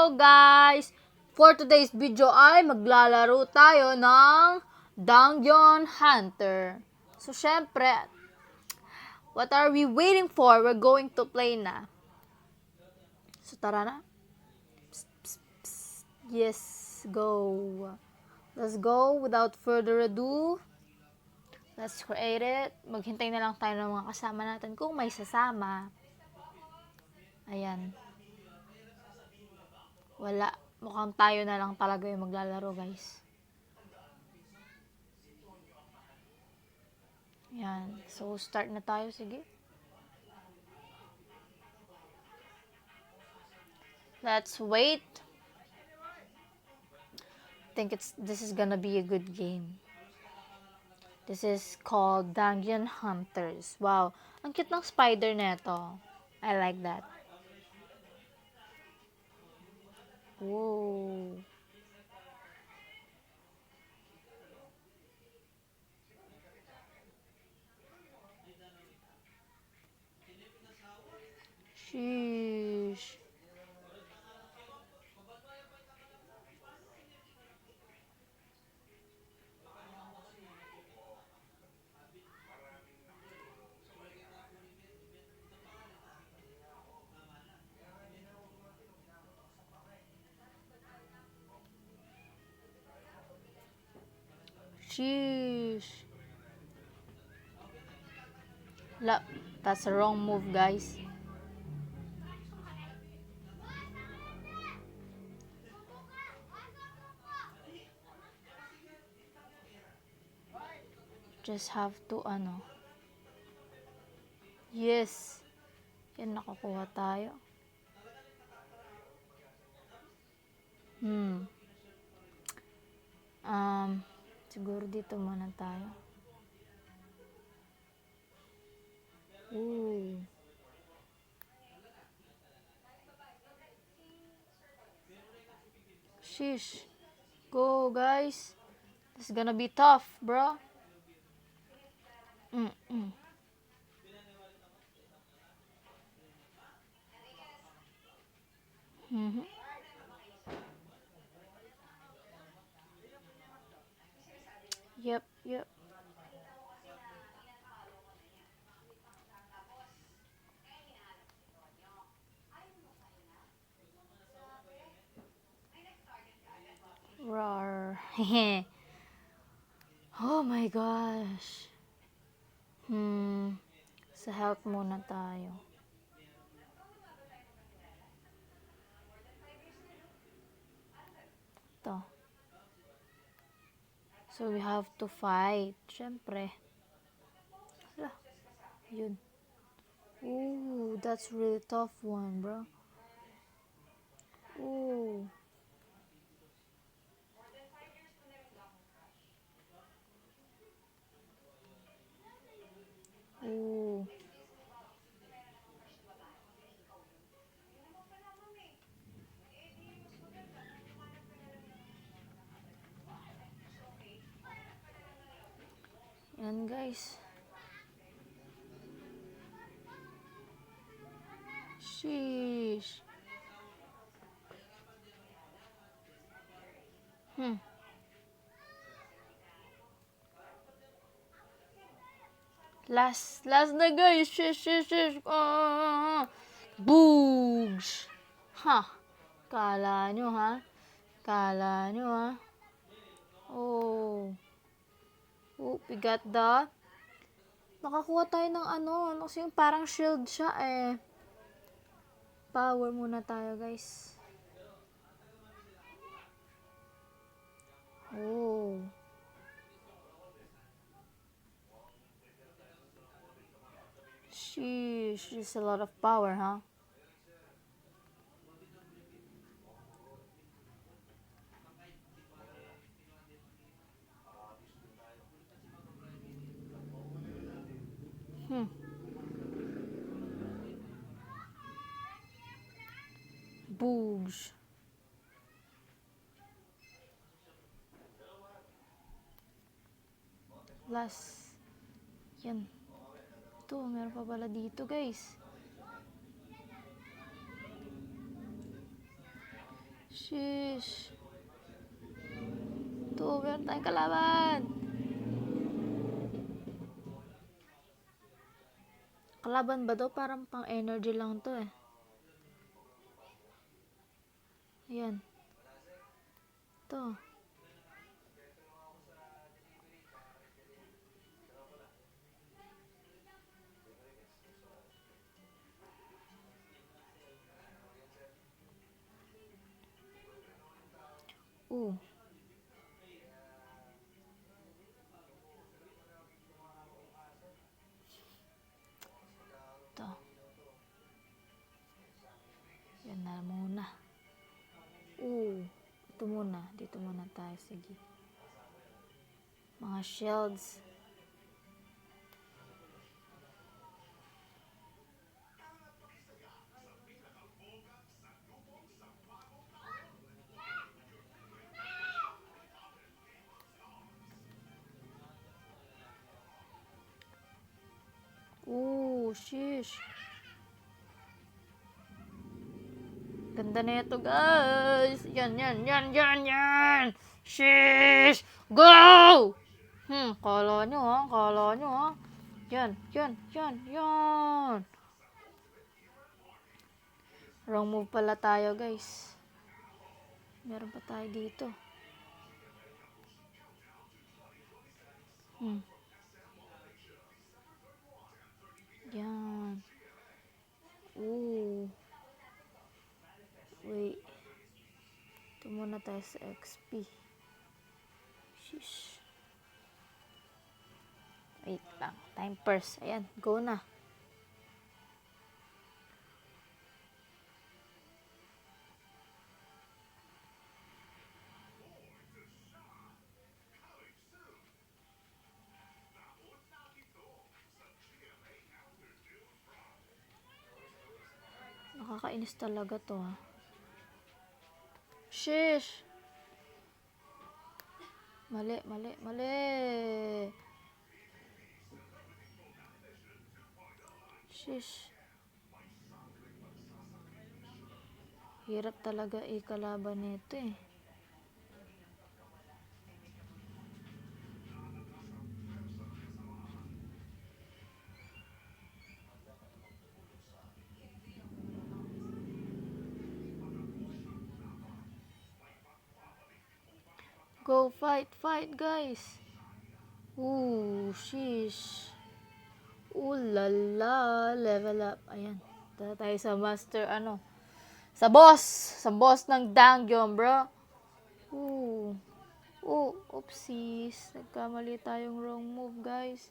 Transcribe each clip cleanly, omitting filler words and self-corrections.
Hello guys! For today's video ay maglalaro tayo ng Dungeon Hunter. So syempre, what are we waiting for? We're going to play na. So tara na. Psst, psst, psst. Yes, go. Let's go without further ado. Let's create it. Maghintay na lang tayo ng mga kasama natin kung may sasama. Ayan. Wala. Mukhang tayo na lang talaga yung maglalaro, guys. Yan. So, start na tayo. Sige. Let's wait. I think this is gonna be a good game. This is called Dungeon Hunters. Wow. Ang cute ng spider neto. I like that. Whoa. Sheesh. Sheesh. That's a wrong move, guys. Just have to, Yes. Yan, nakakuha tayo. Siguro dito muna tayo. Ooh. Sheesh. Go, guys. This is gonna be tough, bro. Yep. Roar. Oh my gosh. Sa health muna tayo. Ito. So we have to fight. Syempre. Hala. Yun. Ooh, that's really tough one, bro. Ooh. Ooh. Yan, guys. Sheesh. Last na, guys. Sheesh. Boogs. Ha. Kala nyo, ha? Oh. Oh, we got the... Nakakuha tayo ng kasi yung parang shield siya eh. Power muna tayo, guys. Oh. Sheesh, just a lot of power, huh? Boogs. Last. Yan. Ito, meron pa pala dito, guys. Sheesh. Ito, meron tayong kalaban. Kalaban ba daw? Parang pang energy lang to eh. Ayan. Ito. Ito. Yan na muna. Ito muna. Dito muna tayo. Sige. Mga shields. Sheesh. Ganda na ito, guys. Yan. Sheesh. Go! Kala nyo ha. Yan. Wrong move pala tayo, guys. Meron pa tayo dito. Yan. Wait. Ito muna tayo sa XP. Sheesh. Wait lang. Time purse. Ayan. Go na. Nakakainis talaga to ha. Sheesh. Mali. Sheesh. Hirap talaga ikalaban nito eh. Go fight guys. Sheesh. Lala, level up. Ayan. Tara tayo sa master Sa boss ng Dangyon, bro. Oopsies. Nagkamali tayong wrong move, guys.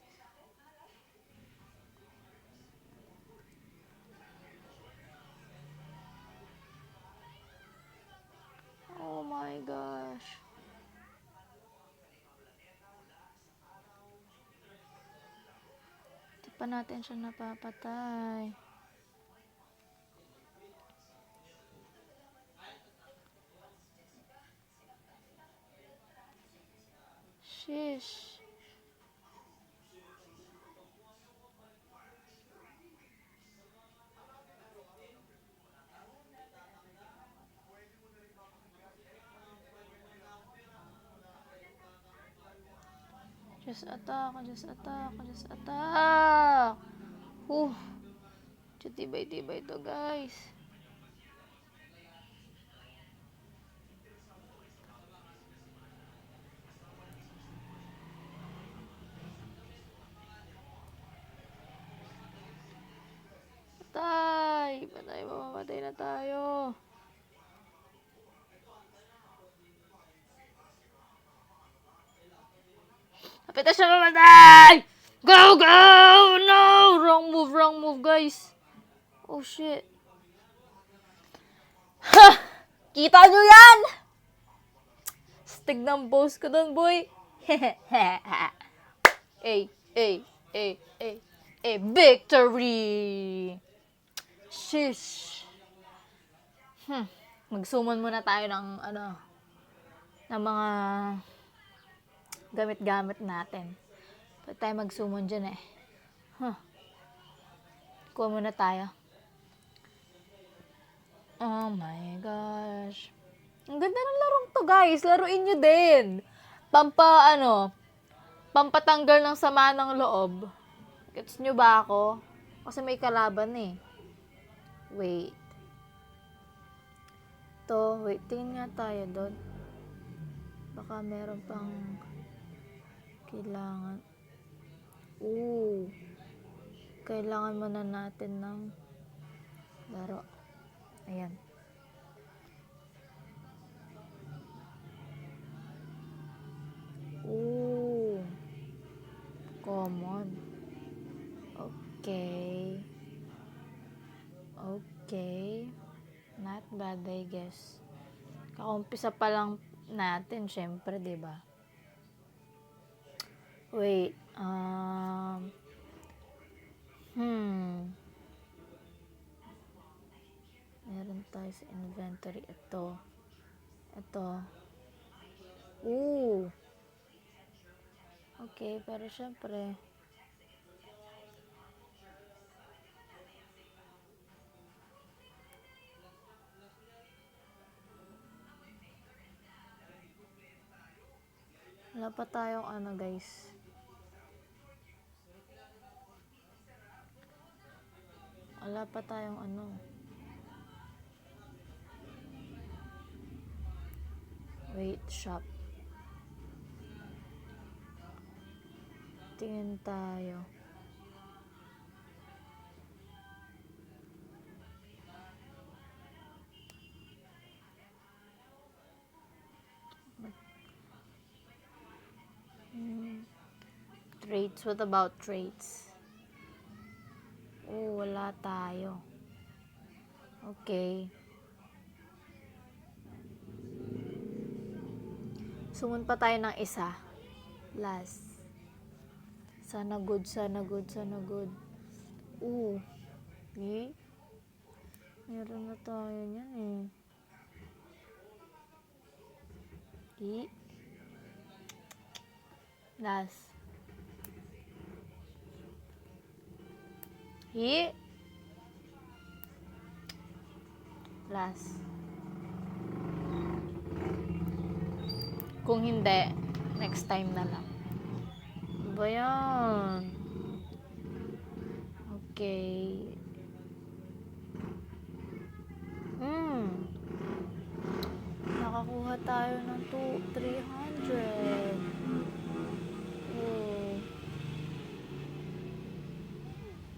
Oh my gosh. Di pa natin siya napapatay. Sheesh. Just attack. Tibay to, guys. Mamamatay na tayo. Kapita siya mamatay! Go! No! Wrong move, guys. Oh, shit. Ha! Kita nyo yan! Stig ng boss ko dun, boy. Victory! Shish. Magsummon muna tayo ng ng mga gamit-gamit natin. Pwede tayo magsummon dyan eh. Kuha muna tayo. Oh my gosh. Ang ganda ng larong to, guys. Laruin nyo din. Pampatanggal ng sama ng loob. Gets nyo ba ako? Kasi may kalaban eh. Wait. Wait, tingin nga tayo doon. Baka meron pang kailangan. Kailangan muna natin ng laro. Ayan. Common. Okay. Not bad, I guess. Kaumpisa pa lang natin, syempre, 'di ba? Wait. Meron tayo sa inventory. Ito. Okay, pero syempre, wala pa tayong guys. Wala pa tayong Wait, shop. Tingin tayo. Traits. What about traits? Wala tayo. Okay. Sumun pa tayo ng isa. Last. Sana good. Meron na tayo niyan eh. Last. Last. Kung hindi, next time na lang. Ano ba yan? Okay. Nakakuha tayo ng 300.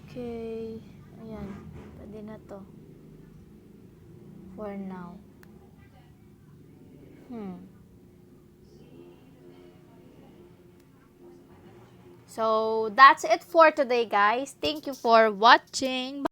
Okay. Ayan. Pwede na to. For now. So, that's it for today, guys. Thank you for watching.